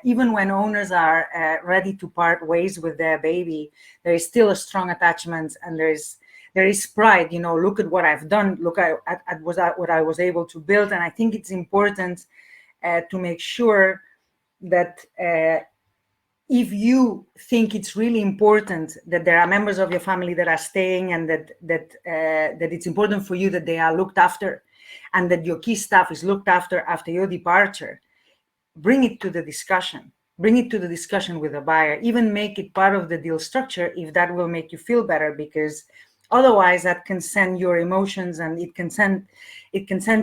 even when owners are ready to part ways with their baby, there is still a strong attachment, and there is pride. Look at what I've done. Look at what I was able to build. And I think it's important to make sure that if you think it's really important that there are members of your family that are staying, and that it's important for you that they are looked after, and that your key staff is looked after your departure, bring it to the discussion. Bring it to the discussion with the buyer. Even make it part of the deal structure if that will make you feel better, because otherwise that can send your emotions, and it can send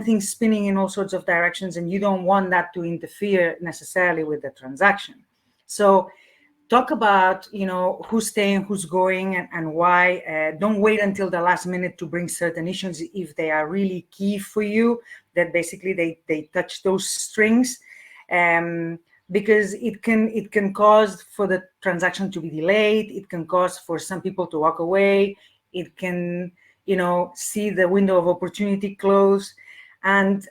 things spinning in all sorts of directions, and you don't want that to interfere necessarily with the transaction. So talk about, who's staying, who's going, and why. Don't wait until the last minute to bring certain issues if they are really key for you, that basically they touch those strings, because it can cause for the transaction to be delayed. It can cause for some people to walk away. It can, see the window of opportunity close, and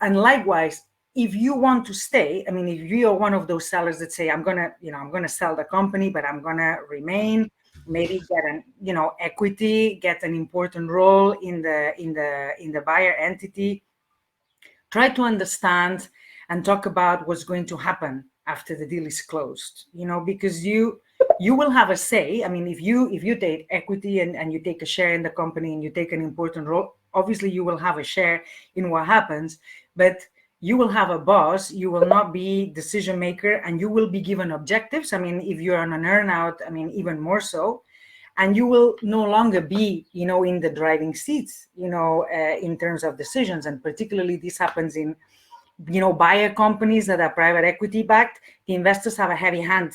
likewise, if you want to stay, I mean, if you are one of those sellers that say, I'm gonna sell the company, but I'm gonna remain, maybe get an, equity, get an important role in the buyer entity, try to understand and talk about what's going to happen after the deal is closed, because you will have a say. I mean, if you take equity and you take a share in the company and you take an important role, obviously you will have a share in what happens, but you will have a boss. You will not be decision maker, and you will be given objectives. I mean, if you're on an earnout, I mean, even more so. And you will no longer be, in the driving seats, in terms of decisions. And particularly this happens in, buyer companies that are private equity backed. The investors have a heavy hand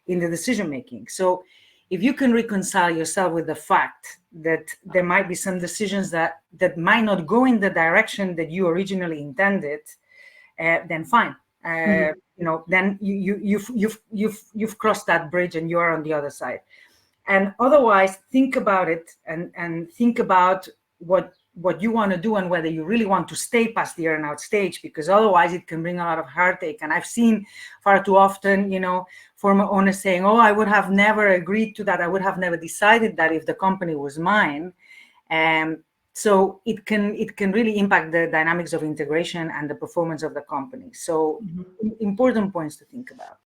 in the decision making. So if you can reconcile yourself with the fact that there might be some decisions that might not go in the direction that you originally intended, then fine. Then you've crossed that bridge and you are on the other side. And otherwise, think about it and think about what you want to do and whether you really want to stay past the earnout stage, because otherwise it can bring a lot of heartache. And I've seen far too often, former owners saying, oh, I would have never agreed to that. I would have never decided that if the company was mine. So it can really impact the dynamics of integration and the performance of the company. So important points to think about.